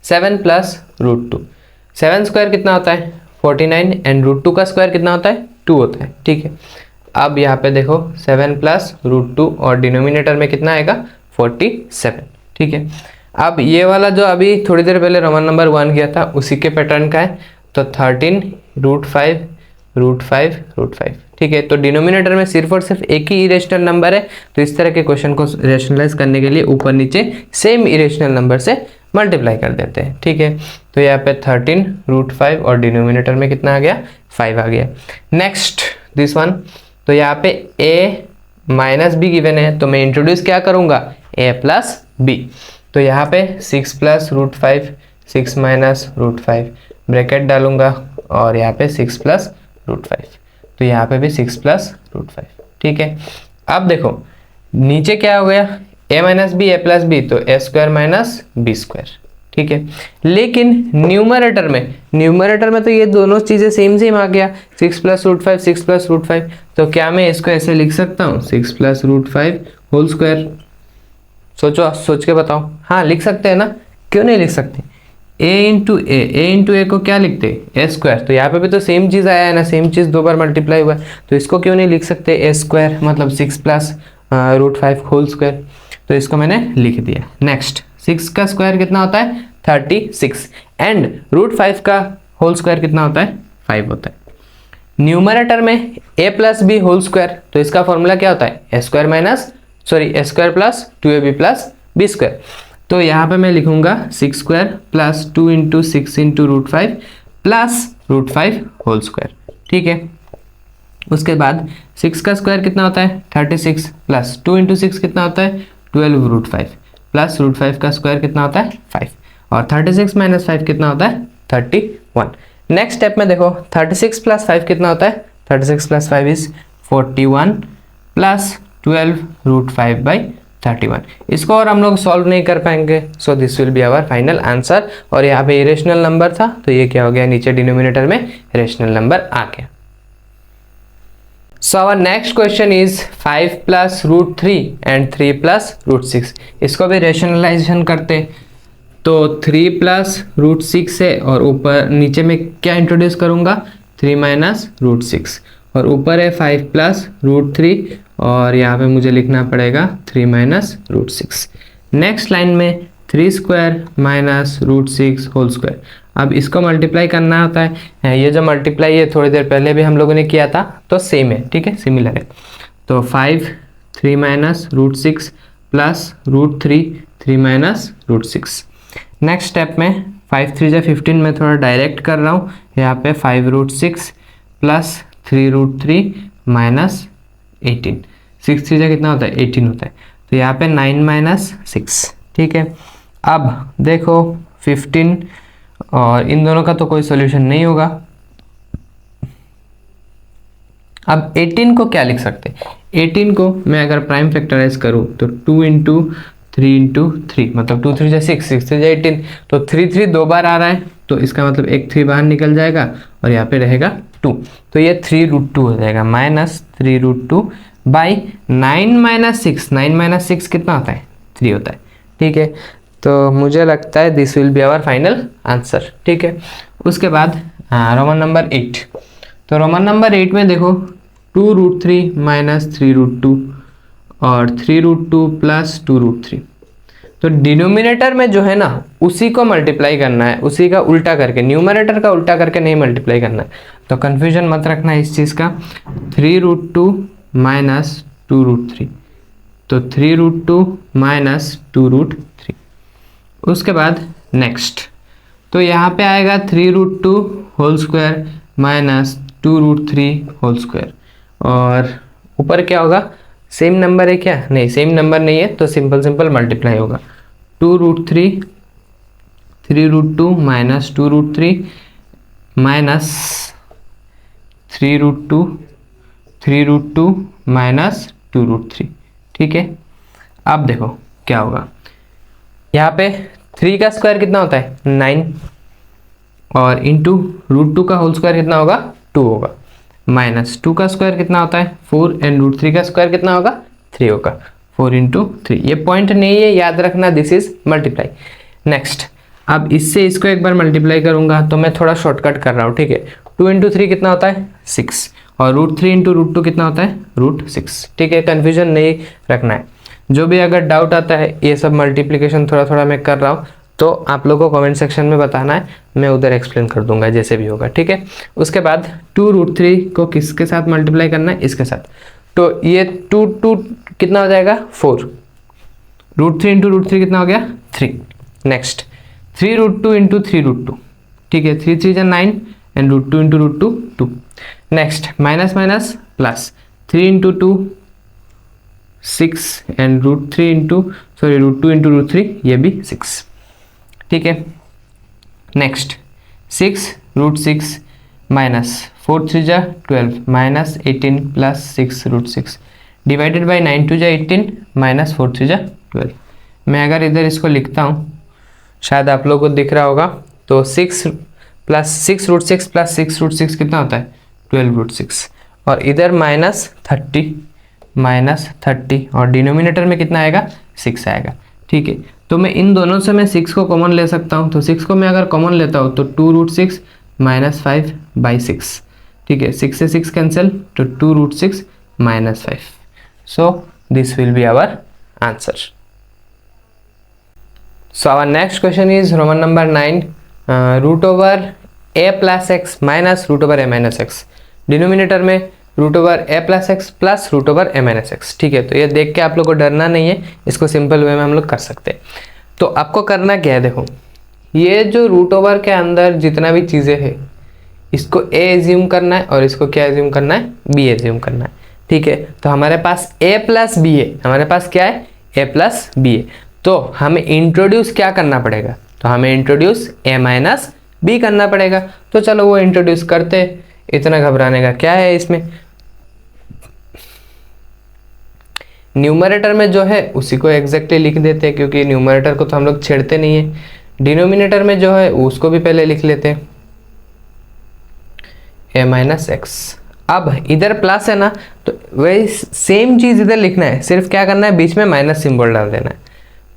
7 plus √2, 7 square कितना होता है? 49, एंड √2 का स्क्वायर कितना होता है? 2 होता है। ठीक है, अब यहाँ पे देखो 7 प्लस √2, और डिनोमिनेटर में कितना आएगा? 47। ठीक है, अब ये वाला जो अभी थोड़ी देर पहले रोमन नंबर 1 किया था उसी के पैटर्न का है। तो 13 √5 √5 √5। ठीक है, तो डिनोमिनेटर में सिर्फ और सिर्फ एक ही इरेशनल नंबर है, तो इस तरह के क्वेश्चन को रेशनलाइज करने के लिए ऊपर नीचे सेम इरेशनल नंबर से मल्टीप्लाई कर देते हैं। ठीक है, तो यहाँ पे 13 √5, और डिनोमिनेटर में कितना आ गया? 5 आ गया। नेक्स्ट दिस वन, तो यहाँ पे a माइनस बी गिवन है, तो मैं इंट्रोड्यूस क्या करूँगा? a plus B. तो यहाँ पे 6 प्लस √5, 6 माइनस √5 ब्रैकेट डालूंगा, और यहाँ पे 6 प्लस √5, तो यहाँ पे भी 6 प्लस √5। ठीक है, अब देखो नीचे क्या हो गया? a minus B, A plus B, तो a square minus B square. ठीक है, लेकिन न्यूमरेटर में तो ये दोनों चीज़ें सेम आ गया, 6 प्लस √5, 6 प्लस √5। तो क्या मैं इसको ऐसे लिख सकता हूँ? 6 प्लस √5 होल स्क्वायर। सोच के बताओ। हाँ लिख सकते हैं ना, क्यों नहीं लिख सकते? a इंटू ए को क्या लिखते हैं? a square. तो यहाँ पे भी तो सेम चीज़ आया है ना, सेम चीज़ 2 बार मल्टीप्लाई हुआ है, तो इसको क्यों नहीं लिख सकते? a स्क्वायर मतलब 6 प्लस √5 होल स्क्वायर। तो इसको मैंने लिख दिया। नेक्स्ट 6 का स्क्वायर कितना होता है? 36, एंड √5 का होल स्क्वायर कितना होता है? 5 होता है। न्यूमरेटर में a plus B whole square, तो इसका फॉर्मूला क्या होता है? a square plus 2ab plus B square. तो यहाँ पे मैं लिखूंगा 6 square plus 2 into 6 into √5 plus √5 whole square. ठीक है, उसके बाद 6 का स्क्वायर कितना होता है? 36, प्लस 2 इंटू 6 कितना होता है? 12 √5 प्लस √5 का स्क्वायर कितना होता है? 5। और 36 माइनस 5 कितना होता है 31। नेक्स्ट स्टेप में देखो 36 प्लस 5 कितना होता है 36 plus 5 is 41 plus 12 root 5 by 31। इसको और हम लोग सॉल्व नहीं कर पाएंगे, so this will be our final answer. और यहाँ पे इरेशनल नंबर था तो ये क्या हो गया, नीचे डिनोमिनेटर में रेशनल नंबर आ गया। So our next question is 5 plus root 3 and 3 plus root 6। इसको भी रेशनलाइजेशन करते तो 3 प्लस रूट 6 है और ऊपर नीचे में क्या इंट्रोड्यूस करूंगा 3 माइनस रूट 6 और ऊपर है 5 प्लस रूट 3 और यहाँ पे मुझे लिखना पड़ेगा 3 माइनस रूट 6। नेक्स्ट लाइन में 3 square minus root 6 whole square. अब इसको मल्टीप्लाई करना होता है, ये जो मल्टीप्लाई है थोड़ी देर पहले भी हम लोगों ने किया था तो सेम है, ठीक है, सिमिलर है। तो 5 3 minus root 6 plus root 3 3 minus root 6। Next step में 5 3 जा 15 में थोड़ा डायरेक्ट कर रहा हूँ, यहाँ पे 5 रूट 6 प्लस 3 रूट 3 माइनस 18। 6 3 जा कितना होता है 18 होता है, तो यहाँ पे 9 माइनस 6, ठीक है। अब देखो 15 और इन दोनों का तो कोई सॉल्यूशन नहीं होगा। अब 18 को क्या लिख सकते हैं, 18 को मैं अगर प्राइम फैक्टराइज करूं तो 2 इंटू 3 इंटू 3 मतलब 2 3 जा 6 6 3 जा 18, तो 3 3 दो बार आ रहा है तो इसका मतलब एक 3 बाहर निकल जाएगा और यहाँ पे रहेगा 2, तो ये 3 रूट 2 हो जाएगा minus 3 root 2 by 9 minus 6। 9 minus 6 कितना होता है 3 होता है, ठीक है। तो मुझे लगता है this will be our final answer, ठीक है। उसके बाद रोमन नंबर 8, तो रोमन नंबर 8 में देखो 2 रूट 3 माइनस 3 रूट 2 और 3 रूट 2 प्लस 2 रूट 3। तो डिनोमिनेटर में जो है ना उसी को मल्टीप्लाई करना है, उसी का उल्टा करके, न्यूमरेटर का उल्टा करके नहीं मल्टीप्लाई करना है, तो कन्फ्यूजन मत रखना इस चीज़ का। 3 रूट 2 माइनस 2 रूट 3, तो 3 रूट 2 माइनस 2 रूट 3। उसके बाद नेक्स्ट, तो यहाँ पे आएगा 3 root 2 whole square minus 2 root 3 whole square और ऊपर क्या होगा, सेम नंबर है क्या, नहीं सेम नंबर नहीं है तो सिंपल सिंपल मल्टीप्लाई होगा। 2 root 3 3 root 2 minus 2 root 3 minus 3 root 2 3 root 2 minus 2 root 3, ठीक है। अब देखो क्या होगा, यहाँ पे 3 का स्क्वायर कितना होता है 9 और इंटू रूट 2 का होल स्क्वायर कितना होगा 2 होगा, माइनस 2 का स्क्वायर कितना होता है 4 एंड रूट 3 का स्क्वायर कितना होगा 3 होगा, 4 इंटू 3। ये पॉइंट नहीं है, याद रखना, दिस इज मल्टीप्लाई। नेक्स्ट, अब इससे इसको एक बार मल्टीप्लाई करूंगा तो मैं थोड़ा शॉर्टकट कर रहा हूँ, ठीक है। 2 इंटू 3 कितना होता है 6 और रूट 3 इंटू रूट 2 कितना होता है रूट 6, ठीक है। कन्फ्यूजन नहीं रखना है। जो भी अगर डाउट आता है, ये सब मल्टीप्लिकेशन थोड़ा थोड़ा मैं कर रहा हूँ तो आप लोगों को कमेंट सेक्शन में बताना है, मैं उधर एक्सप्लेन कर दूंगा जैसे भी होगा, ठीक है। उसके बाद 2 रूट 3 को किसके साथ मल्टीप्लाई करना है, इसके साथ, तो ये 2 2 कितना हो जाएगा 4, रूट 3 इंटू रूट 3 कितना हो गया 3। नेक्स्ट 3 रूट 2 इंटू 3 रूट 2, ठीक है, 3 3 जा 9 and root 2 into root 2 2। Next minus minus plus 3 into 2 6 and root 3 into root 2 into root 3, ये भी 6, ठीक है। नेक्स्ट 6 रूट 6 माइनस 4 3 जा 12 minus 18 plus 6 root 6 divided by 9 2 जा 18 माइनस 4 3 जा 12। मैं अगर इधर इसको लिखता हूँ, शायद आप लोगों को दिख रहा होगा, तो 6 प्लस 6 रूट 6 प्लस 6 रूट 6 कितना होता है 12 रूट 6 और इधर माइनस 30 और डिनोमिनेटर में कितना आएगा 6 आएगा, ठीक है। तो मैं इन दोनों से मैं 6 को कॉमन ले सकता हूँ, तो 6 को मैं अगर कॉमन लेता हूँ तो 2 रूट 6 माइनस 5 बाई 6, ठीक है। 6 से 6 कैंसिल तो 2 root 6 minus 5, so this will be our answer. So our next question is Roman number 9, root over a plus x minus root over a minus X. Denominator में root over A plus X plus root over A minus x, ठीक है। तो ये देख के आप लोग को डरना नहीं है, इसको सिंपल वे में हम लोग कर सकते हैं। तो आपको करना क्या है, देखो ये जो रूट ओवर के अंदर जितना भी चीज़ें हैं इसको ए एज्यूम करना है और इसको क्या एज्यूम करना है बी एज्यूम करना है, ठीक है। तो हमारे पास ए प्लस बी है, हमारे पास क्या है ए प्लस बी है, तो हमें इंट्रोड्यूस क्या करना पड़ेगा, तो हमें इंट्रोड्यूस a माइनस बी करना पड़ेगा। तो चलो वो इंट्रोड्यूस करते, इतना घबराने का क्या है इसमें। न्यूमरेटर में जो है उसी को एग्जैक्टली लिख देते हैं, क्योंकि न्यूमरेटर को तो हम लोग छेड़ते नहीं है। डिनोमिनेटर में जो है उसको भी पहले लिख लेते हैं a माइनस एक्स। अब इधर प्लस है ना, तो वही सेम चीज इधर लिखना है, सिर्फ क्या करना है, बीच में माइनस सिंबल डाल देना है।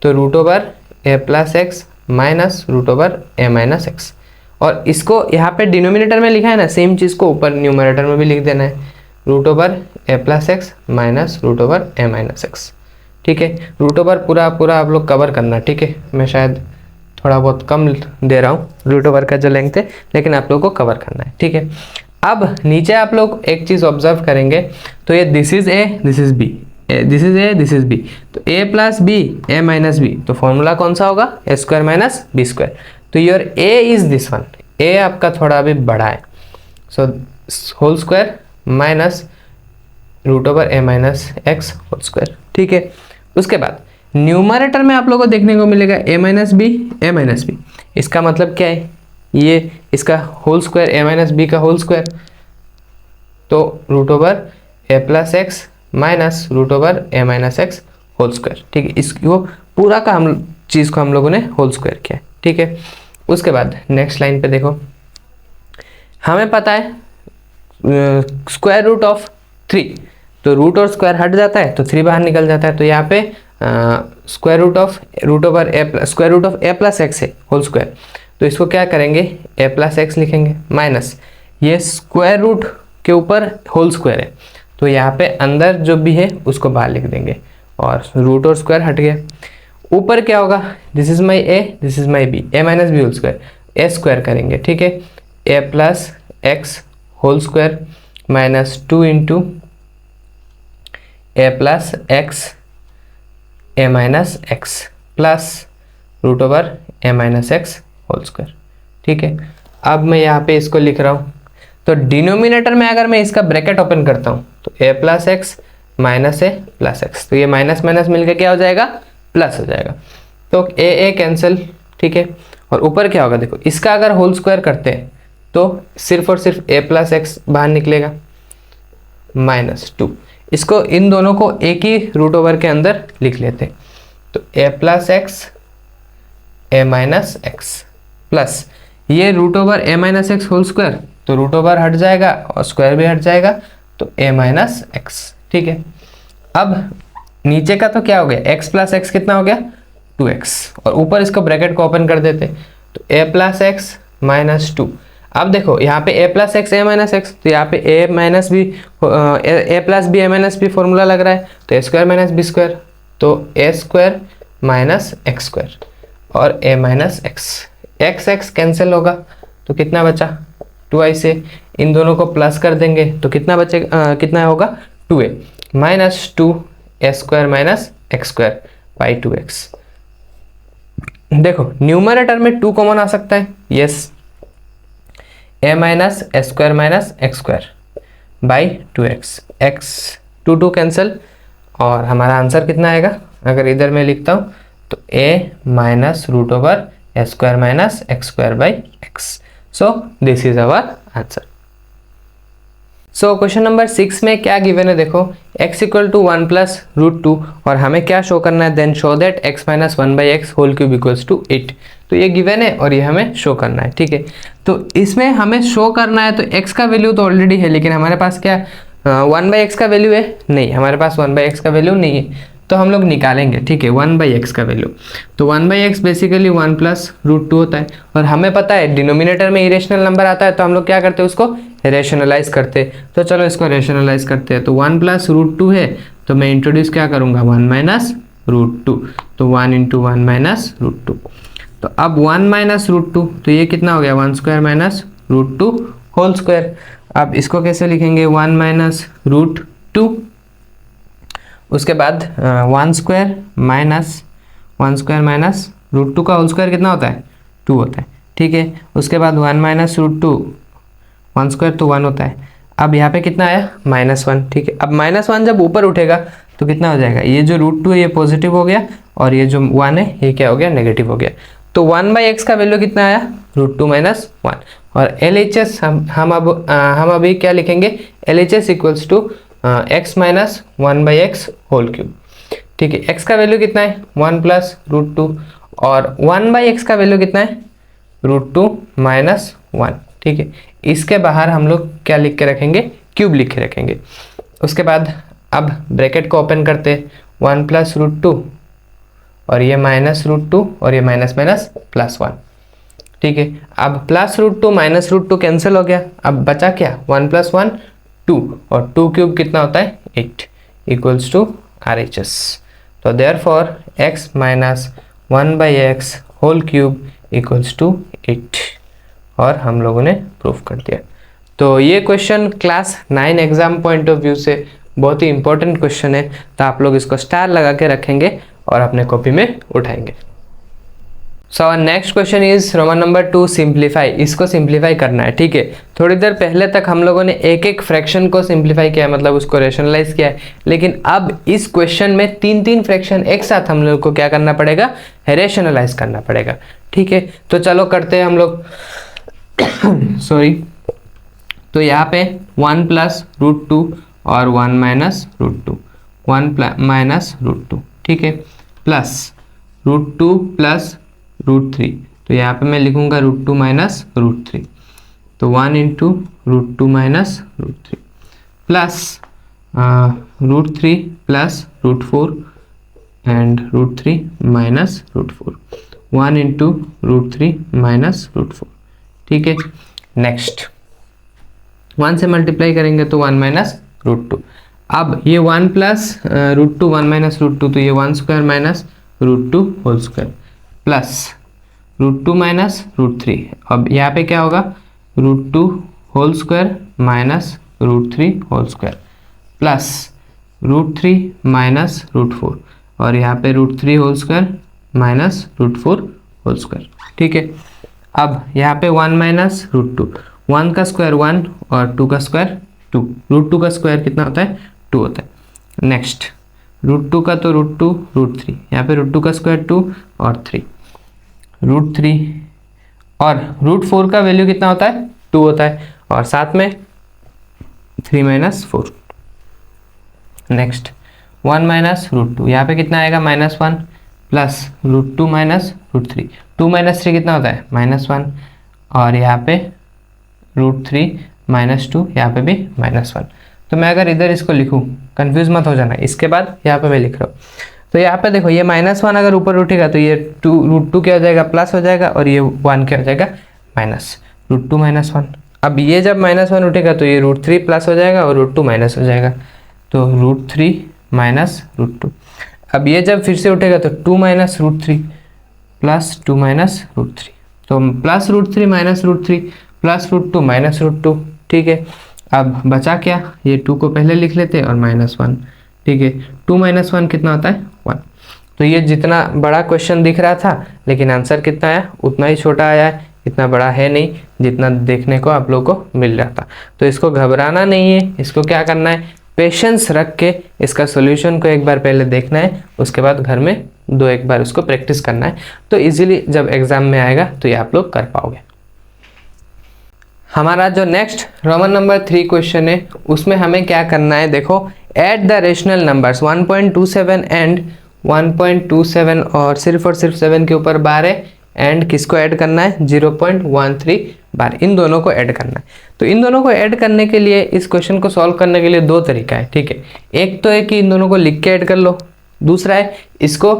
तो root over a plus x minus root over a minus x. और इसको यहाँ पे डिनोमिनेटर में लिखा है ना, सेम चीज को ऊपर न्यूमरेटर में भी लिख देना है, root over a plus x minus root over a minus x. ठीक है, रूट ओवर पूरा आप लोग कवर करना। ठीक है, मैं शायद थोड़ा बहुत कम दे रहा हूँ रूट ओवर का जो लेंथ है, लेकिन आप लोग को कवर करना है। ठीक है, अब नीचे आप लोग एक चीज ऑब्जर्व करेंगे, तो ये this is a, this is b, this is a, this is b, तो a plus b a minus B, तो फॉर्मूला कौन सा होगा, a square minus B square. तो your a is this one, a आपका थोड़ा अभी बड़ा है, so whole square minus root over a minus x whole square. ठीक है, उसके बाद न्यूमरेटर में आप लोगों को देखने को मिलेगा a minus b, a minus B. इसका मतलब क्या है, ये इसका whole square a minus b का होल स्क्वायर, तो root over a plus x minus root over a minus x whole square. ठीक है, इसको पूरा का हम चीज़ को हम लोगों ने होल स्क्वायर किया। ठीक है, उसके बाद नेक्स्ट लाइन पे देखो, हमें पता है स्क्वायर रूट ऑफ 3, तो रूट और स्क्वायर हट जाता है तो 3 बाहर निकल जाता है। तो यहाँ पे square root of root over square root of a plus x है होल स्क्वायर, तो इसको क्या करेंगे, a प्लस एक्स लिखेंगे माइनस ये स्क्वायर रूट के ऊपर होल स्क्वायर है, तो यहाँ पे अंदर जो भी है उसको बाहर लिख देंगे और रूट और स्क्वायर हट गया। ऊपर क्या होगा, this is my a, this is my b, a minus B whole square, a square करेंगे। ठीक है, a plus x whole square minus 2 into a plus x a minus x plus root over a minus x whole square. ठीक है, अब मैं यहाँ पे इसको लिख रहा हूँ, तो डिनोमिनेटर में अगर मैं इसका ब्रैकेट ओपन करता हूँ तो a plus x minus A plus x, तो ये माइनस माइनस मिलकर क्या हो जाएगा, प्लस हो जाएगा। तो a कैंसिल। ठीक है, और ऊपर क्या होगा, देखो इसका अगर होल स्क्वायर करते हैं तो सिर्फ और सिर्फ a प्लस एक्स बाहर निकलेगा माइनस 2, इसको इन दोनों को एक ही रूट ओवर के अंदर लिख लेते हैं, तो a plus x a minus x plus ये root over a minus x whole square, तो रूट ओवर हट जाएगा और स्क्वायर भी हट जाएगा, तो a माइनस एक्स। ठीक है, अब नीचे का तो क्या हो गया, x प्लस एक्स कितना हो गया 2x, और ऊपर इसको ब्रैकेट को ओपन कर देते, तो a प्लस एक्स माइनस 2। अब देखो यहाँ पे a plus x a minus x, तो यहाँ पे a minus b a plus B a minus b formula लग रहा है, तो a square minus B square, तो a square minus x square और a minus x, x x cancel होगा तो कितना बचा 2i से इन दोनों को प्लस कर देंगे तो कितना बचेगा, कितना होगा 2a minus 2 a square minus x square by 2x। देखो न्यूमरेटर में 2 कॉमन आ सकता है, yes, a minus A square minus x square by 2x, x 2 cancel और हमारा आंसर कितना आएगा, अगर इधर मैं लिखता हूँ तो a minus root over a square minus x square by x. So this is our answer. So question number 6 में क्या गिवन है, देखो x equal to 1 plus root 2 और हमें क्या शो करना है, then show that x minus 1 by x whole cube equals to 8। तो ये गिवन है और ये हमें शो करना है। ठीक है, तो इसमें हमें शो करना है, तो x का वैल्यू तो ऑलरेडी है, लेकिन हमारे पास क्या 1 बाई एक्स का वैल्यू है, नहीं हमारे पास 1 बाई एक्स का वैल्यू नहीं है, तो हम लोग निकालेंगे। ठीक है, 1 बाई एक्स का वैल्यू, तो 1 by x basically 1 plus root 2 होता है, और हमें पता है डिनोमिनेटर में इरेशनल नंबर आता है, तो हम लोग क्या करते हैं उसको रेशनलाइज करते हैं। तो चलो इसको रेशनलाइज करते हैं, तो 1 प्लस रूट 2 है, तो मैं इंट्रोड्यूस क्या करूँगा 1 माइनस रूट 2, तो 1 इंटू 1 माइनस रूट 2, तो अब 1 माइनस रूट 2, तो ये कितना हो गया 1 square minus root 2 whole square. अब इसको कैसे लिखेंगे 1 माइनस रूट 2, उसके बाद 1 स्क्वायर माइनस रूट 2 का होल स्क्वायर कितना होता है 2 होता है। ठीक है, उसके बाद 1 माइनस रूट 2, 1 स्क्वायर तो 1 होता है। अब यहाँ पे कितना आया -1। ठीक है, अब -1 जब ऊपर उठेगा तो कितना हो जाएगा, ये जो रूट 2 है ये पॉजिटिव हो गया और ये जो 1 है ये क्या हो गया नेगेटिव हो गया। तो 1/x का वैल्यू कितना आया, √2 माइनस 1। और LHS हम अभी क्या लिखेंगे, LHS equals to x minus 1/x whole cube. ठीक है, x का वैल्यू कितना है 1 प्लस √2 और 1/x का वैल्यू कितना है √2 माइनस 1। ठीक है, इसके बाहर हम लोग क्या लिख के रखेंगे, क्यूब लिख के रखेंगे। उसके बाद अब ब्रैकेट को ओपन करते, 1 प्लस √2 और ये माइनस √2 और ये माइनस माइनस प्लस 1। ठीक है, अब प्लस √2 माइनस √2 कैंसिल हो गया, अब बचा क्या 1 प्लस 1 2 और 2 क्यूब कितना होता है 8 इक्वल्स टू RHS। तो therefore x minus 1/x whole cube equals to 8 और हम लोगों ने प्रूफ कर दिया। तो ये question class 9 exam point of view से बहुत ही इंपॉर्टेंट क्वेश्चन है, तो आप लोग इसको स्टार लगा के रखेंगे और अपने कॉपी में उठाएंगे। So next question is Roman number 2 simplify. इसको सिंप्लीफाई करना है। ठीक है, थोड़ी देर पहले तक हम लोगों ने एक एक फ्रैक्शन को सिंप्लीफाई किया, मतलब उसको रेशनलाइज किया है, लेकिन अब इस क्वेश्चन में 3 फ्रैक्शन एक साथ हम लोग को क्या करना पड़ेगा, रेशनलाइज करना पड़ेगा। ठीक है, तो चलो करते हैं हम लोग सॉरी। तो यहाँ पे 1 प्लस √2 और 1 माइनस √2, 1 माइनस √2। ठीक है, प्लस √2 प्लस √3, तो यहाँ पे मैं लिखूंगा √2 माइनस √3, तो 1 into √2 minus √3 plus √3 plus √4 and √3 minus √4, 1 into √3 minus √4। ठीक है, नेक्स्ट 1 से मल्टीप्लाई करेंगे तो 1 माइनस √2। अब ये 1 प्लस √2 1 माइनस √2, तो ये 1 square minus √2 whole square plus √2 minus √3। अब यहाँ पे क्या होगा, √2 whole square minus √3 whole square plus √3 minus √4 और यहाँ पे √3 whole square minus √4 whole square. ठीक है, अब यहाँ पे 1 माइनस √2, 1 का स्क्वायर 1 और 2 का स्क्वायर 2, √2 का स्क्वायर कितना होता है 2 होता है। नेक्स्ट √2 का तो √2 √3, यहाँ पे √2 का स्क्वायर 2 और 3, √3 और √4 का वैल्यू कितना होता है 2 होता है और साथ में 3 माइनस 4। नेक्स्ट 1 माइनस √2, यहाँ पे कितना आएगा -1 प्लस √2 माइनस √3, 2 माइनस 3 कितना होता है -1 और यहाँ पे √3 माइनस 2, यहाँ पे भी -1। तो मैं अगर इधर इसको लिखूँ, कंफ्यूज मत हो जाना, इसके बाद यहाँ पे मैं लिख रहा हूँ। तो यहाँ पे देखो ये -1 अगर ऊपर उठेगा तो ये √2 क्या हो जाएगा प्लस हो जाएगा और ये 1 क्या हो जाएगा माइनस, √2 माइनस 1। अब ये जब -1 उठेगा तो ये √3 प्लस हो जाएगा और √2 माइनस हो जाएगा, तो √3 माइनस √2। अब ये जब फिर से उठेगा तो 2 माइनस √3 प्लस 2 माइनस √3, तो प्लस √3 माइनस √3 प्लस √2 माइनस √2। ठीक है, अब बचा क्या, ये 2 को पहले लिख लेते हैं और -1। ठीक है, 2 माइनस 1 कितना होता है 1। तो ये जितना बड़ा क्वेश्चन दिख रहा था लेकिन आंसर कितना आया उतना ही छोटा आया है, इतना बड़ा है नहीं जितना देखने को आप लोगों को मिल रहा था। तो इसको घबराना नहीं है, इसको क्या करना है, पेशेंस रख के इसका सॉल्यूशन को एक बार पहले देखना है, उसके बाद घर में एक बार उसको प्रैक्टिस करना है, तो इजीली जब एग्जाम में आएगा तो ये आप लोग कर पाओगे। हमारा जो नेक्स्ट रोमन नंबर 3 क्वेश्चन है उसमें हमें क्या करना है, देखो add the rational numbers 1.27 and 1.27 और सिर्फ 7 के ऊपर बार है, एंड किसको ऐड करना है 0.13 बार, इन दोनों को ऐड करना है। तो इन दोनों को ऐड करने के लिए, इस क्वेश्चन को सॉल्व करने के लिए 2 तरीका है। ठीक है, एक तो है कि इन दोनों को लिख के ऐड कर लो, दूसरा है इसको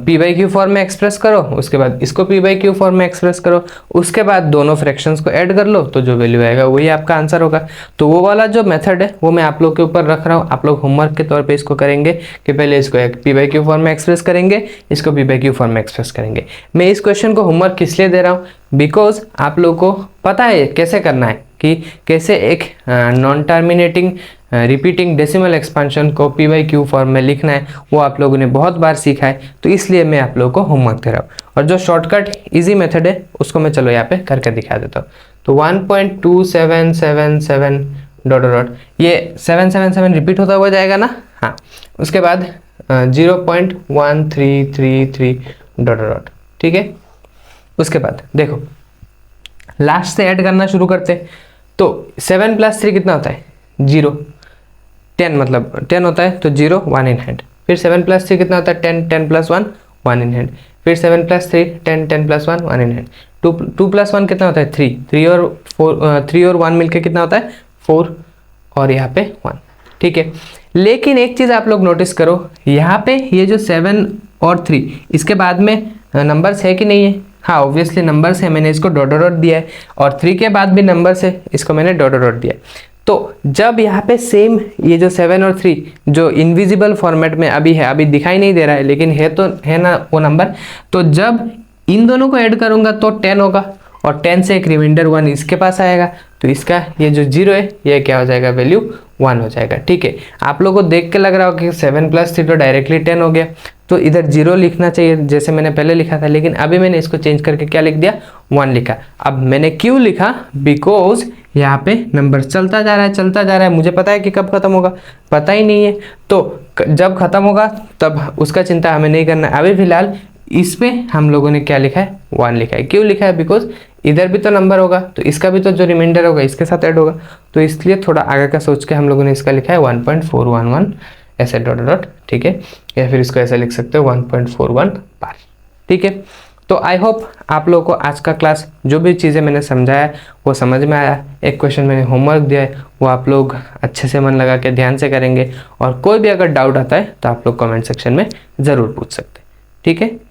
p/q फॉर्म में एक्सप्रेस करो, उसके बाद इसको p/q फॉर्म में एक्सप्रेस करो, उसके बाद दोनों फ्रैक्शंस को ऐड कर लो, तो जो वैल्यू आएगा वही आपका आंसर होगा। तो वो वाला जो मेथड है वो मैं आप लोग के ऊपर रख रहा हूँ, आप लोग होमवर्क के तौर पे इसको करेंगे कि पहले इसको p/q फॉर्म में एक्सप्रेस करेंगे, इसको p/q फॉर्म में एक्सप्रेस करेंगे। मैं इस क्वेश्चन को होमवर्क किस लिए दे रहा हूँ, बिकॉज आप लोग को पता है कैसे करना है, कि कैसे एक non terminating repeating decimal expansion को p/q फॉर्म में लिखना है, वो आप लोगों ने बहुत बार सीखा है, तो इसलिए मैं आप लोगों को होमवर्क दे रहा हूँ। और जो शॉर्टकट इजी मेथड है उसको मैं चलो यहाँ पे करके दिखा देता हूँ। तो 1.2777 ... ये 777 रिपीट होता हुआ जाएगा ना, हाँ, उसके बाद 0.1333 ... ठीक है, उसके बाद देखो लास्ट से ऐड करना शुरू करते हैं। तो 7 + 3 कितना होता है 0, 10 मतलब 10 होता है, तो 0 1 इन हैंड। फिर 7 + 3 कितना होता है 10, 10 + 1 1 इन हैंड। फिर 7 + 3 10, 10 + 1 1 इन हैंड। 2 + 1 कितना होता है 3, 3 और 1 मिलके कितना होता है 4, और यहाँ पे 1। ठीक है, लेकिन एक चीज़ आप लोग नोटिस करो, यहाँ पे ये जो 7 और 3 इसके बाद में नंबर्स है कि नहीं है। हाँ ऑब्वियसली नंबर्स है, मैंने इसको डॉट डॉट दिया है, और 3 के बाद भी नंबर्स है, इसको मैंने डॉट डॉट दिया है। तो जब यहाँ पे सेम ये जो 7 और 3 जो इनविजिबल फॉर्मेट में अभी है, अभी दिखाई नहीं दे रहा है लेकिन है तो है ना वो नंबर, तो जब इन दोनों को ऐड करूंगा तो 10 होगा, और 10 से एक रिमाइंडर 1 इसके पास आएगा, तो इसका ये जो 0 है ये क्या हो जाएगा वैल्यू 1 हो जाएगा। ठीक है, आप लोगों को देख के लग रहा होगा कि 7 + 3 तो डायरेक्टली 10 हो गया, तो इधर 0 लिखना चाहिए जैसे मैंने पहले लिखा था, लेकिन अभी मैंने इसको चेंज करके क्या लिख दिया 1 लिखा। अब मैंने क्यों लिखा, बिकॉज यहाँ पे नंबर चलता जा रहा है चलता जा रहा है, मुझे पता है कि कब खत्म होगा, पता ही नहीं है, तो जब खत्म होगा तब उसका चिंता हमें नहीं करना है। अभी फिलहाल इस पे हम लोगों ने क्या लिखा है 1 लिखा है। क्यों लिखा है, बिकॉज इधर भी तो नंबर होगा, तो इसका भी तो जो रिमाइंडर होगा इसके साथ ऐड होगा, तो इसलिए थोड़ा आगे का सोच के हम लोगों ने इसका लिखा है 1.411 ऐसे डॉट डॉट। ठीक है, या फिर इसको ऐसे लिख सकते हो 1.41 बार। ठीक है, तो आई होप आप लोगों को आज का क्लास जो भी चीज़ें मैंने समझाया वो समझ में आया। एक क्वेश्चन मैंने होमवर्क दिया है, वो आप लोग अच्छे से मन लगा के ध्यान से करेंगे, और कोई भी अगर डाउट आता है तो आप लोग कमेंट सेक्शन में ज़रूर पूछ सकते हैं। ठीक है।